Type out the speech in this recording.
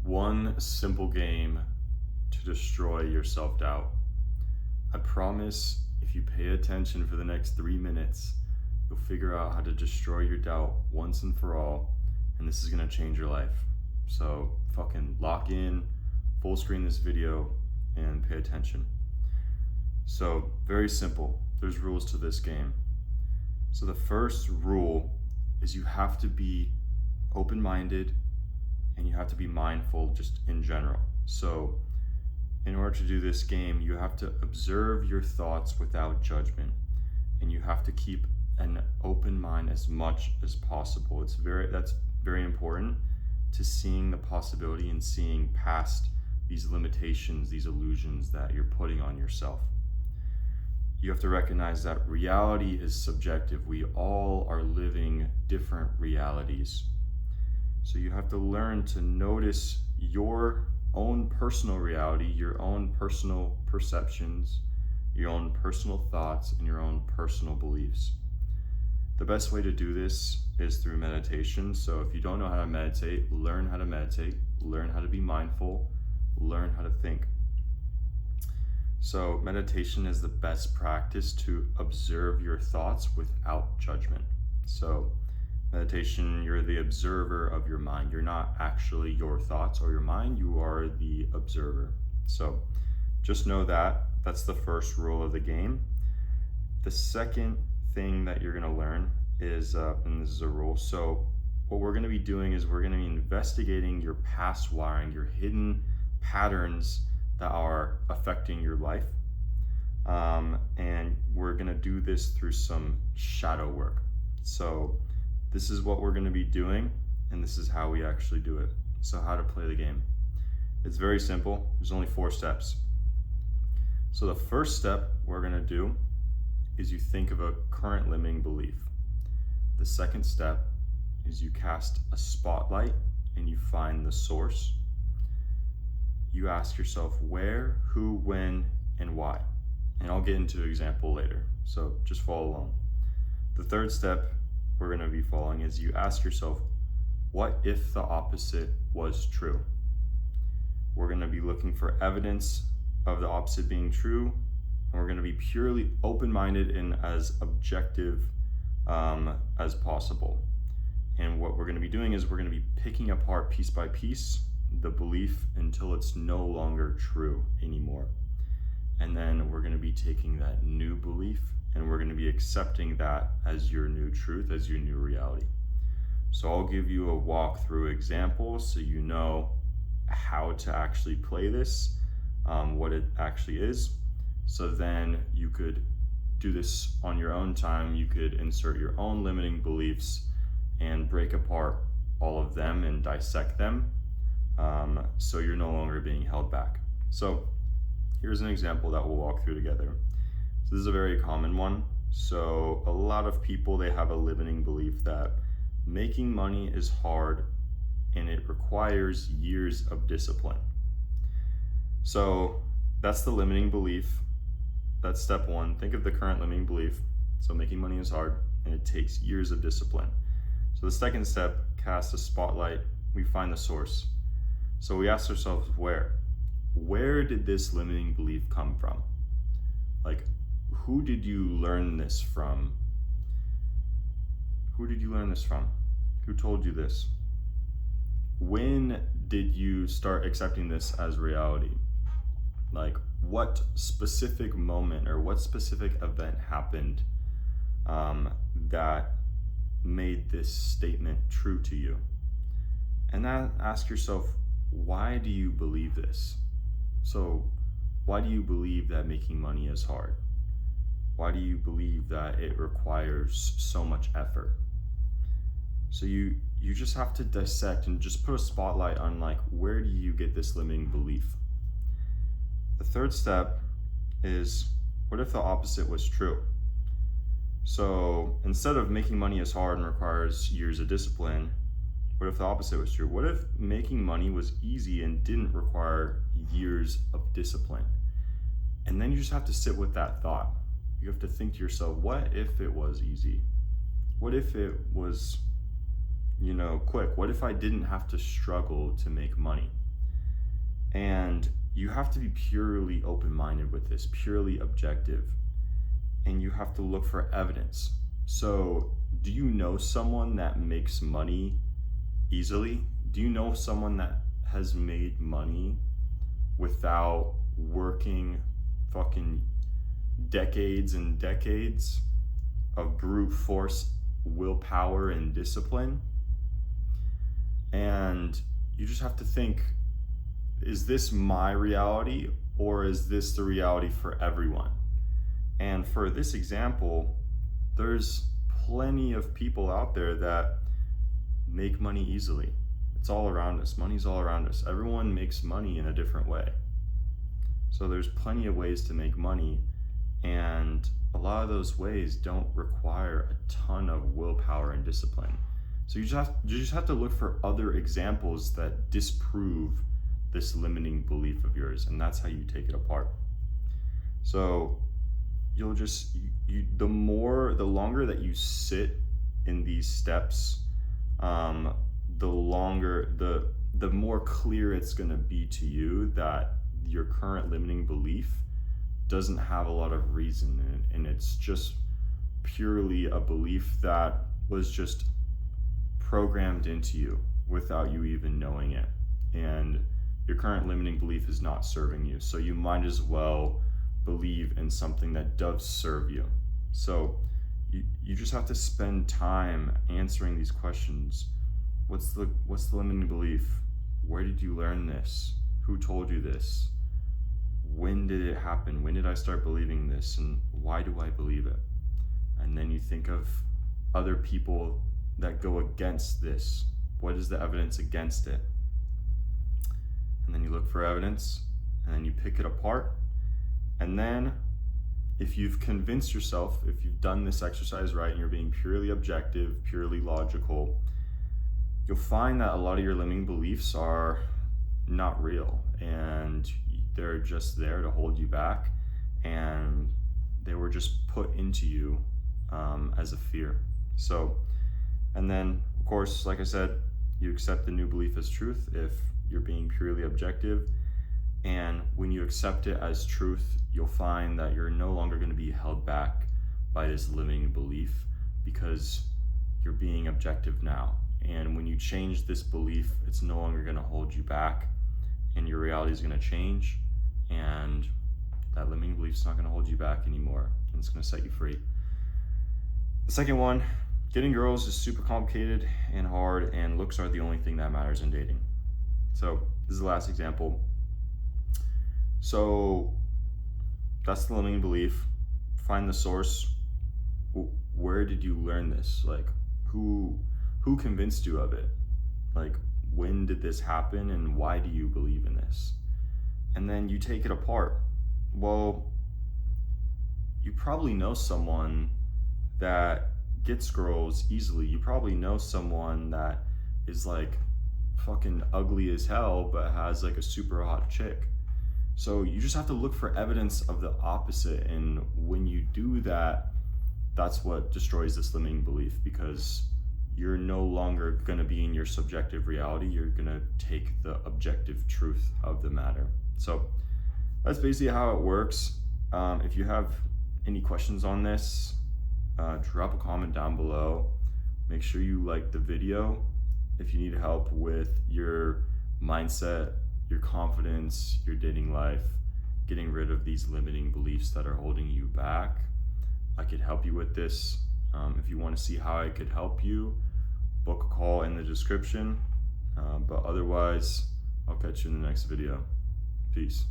One simple game to destroy your self-doubt. I promise if you pay attention for the next 3 minutes, you'll figure out how to destroy your doubt once and for all, and this is gonna change your life. So fucking lock in, full screen this video, and pay attention. So very simple, there's rules to this game. So the first rule is you have to be open-minded and you have to be mindful just in general. So in order to do this game, you have to observe your thoughts without judgment, and you have to keep an open mind as much as possible. That's very important to seeing the possibility and seeing past these limitations, these illusions that you're putting on yourself. You have to recognize that reality is subjective. We all are living different realities. So you have to learn to notice your own personal reality, your own personal perceptions, your own personal thoughts, and your own personal beliefs. The best way to do this is through meditation. So if you don't know how to meditate, learn how to be mindful, learn how to think. So meditation is the best practice to observe your thoughts without judgment. So meditation, you're the observer of your mind. You're not actually your thoughts or your mind, you are the observer. So just know that. That's the first rule of the game. The second thing that you're gonna learn is, and this is a rule, so what we're gonna be doing is we're gonna be investigating your past wiring, your hidden patterns that are affecting your life. And we're gonna do this through some shadow work. So this is what we're gonna be doing, and this is how we actually do it. So how to play the game. It's very simple, there's only 4 steps. So the first step we're gonna do is you think of a current limiting belief. The second step is you cast a spotlight and you find the source. You ask yourself where, who, when, and why. And I'll get into an example later, so just follow along. The third step we're gonna be following is you ask yourself, what if the opposite was true? We're gonna be looking for evidence of the opposite being true, and we're gonna be purely open-minded and as objective as possible. And what we're gonna be doing is we're gonna be picking apart piece by piece the belief until it's no longer true anymore. And then we're gonna be taking that new belief and we're gonna be accepting that as your new truth, as your new reality. So I'll give you a walkthrough example so you know how to actually play this, what it actually is. So then you could do this on your own time. You could insert your own limiting beliefs and break apart all of them and dissect them. So you're no longer being held back. So here's an example that we'll walk through together. So this is a very common one. So a lot of people, they have a limiting belief that making money is hard and it requires years of discipline. So that's the limiting belief. That's step 1. Think of the current limiting belief. So making money is hard and it takes years of discipline. So the second step, cast a spotlight. We find the source. So we ask ourselves where did this limiting belief come from? Like, who did you learn this from? Who did you learn this from? Who told you this? When did you start accepting this as reality? Like, what specific moment or what specific event happened that made this statement true to you? And then ask yourself, why do you believe this? So why do you believe that making money is hard? Why do you believe that it requires so much effort? So you just have to dissect and just put a spotlight on, like, where do you get this limiting belief? The third step is, what if the opposite was true? So instead of making money is hard and requires years of discipline, what if the opposite was true? What if making money was easy and didn't require years of discipline? And then you just have to sit with that thought. You have to think to yourself, what if it was easy? What if it was, quick? What if I didn't have to struggle to make money? And you have to be purely open-minded with this, purely objective, and you have to look for evidence. So, do you know someone that makes money easily? Do you know someone that has made money without working fucking decades and decades of brute force, willpower, and discipline? And you just have to think, is this my reality or is this the reality for everyone? And for this example, there's plenty of people out there that make money easily. It's all around us. Money's all around us. Everyone makes money in a different way. So there's plenty of ways to make money, and a lot of those ways don't require a ton of willpower and discipline. So you just have to look for other examples that disprove this limiting belief of yours, and that's how you take it apart. So you'll just the longer that you sit in these steps, the more clear it's going to be to you that your current limiting belief doesn't have a lot of reason in it, and it's just purely a belief that was just programmed into you without you even knowing it. And your current limiting belief is not serving you, so you might as well believe in something that does serve you. So you just have to spend time answering these questions. What's the limiting belief? Where did you learn this? Who told you this? When did it happen? When did I start believing this? And why do I believe it? And then you think of other people that go against this. What is the evidence against it? And then you look for evidence, and then you pick it apart. And then if you've convinced yourself, if you've done this exercise right and you're being purely objective, purely logical, you'll find that a lot of your limiting beliefs are not real, and they're just there to hold you back, and they were just put into you as a fear. So, and then of course, like I said, you accept the new belief as truth if you're being purely objective. And when you accept it as truth, you'll find that you're no longer going to be held back by this limiting belief, because you're being objective now. And when you change this belief, it's no longer going to hold you back, and your reality is going to change, and that limiting belief is not going to hold you back anymore, and it's going to set you free. The second one, getting girls is super complicated and hard, and looks are the only thing that matters in dating. So this is the last example. So that's the limiting belief. Find the source. Where did you learn this? Like, who convinced you of it? Like, when did this happen, and why do you believe in this? And then you take it apart. Well, you probably know someone that gets girls easily. You probably know someone that is like fucking ugly as hell but has like a super hot chick. So you just have to look for evidence of the opposite, and when you do that, that's what destroys this limiting belief, because you're no longer going to be in your subjective reality. You're going to take the objective truth of the matter. So that's basically how it works. If you have any questions on this, drop a comment down below. Make sure you like the video. If you need help with your mindset, your confidence, your dating life, getting rid of these limiting beliefs that are holding you back, I could help you with this. If you want to see how I could help you, book a call in the description. But otherwise, I'll catch you in the next video. Peace.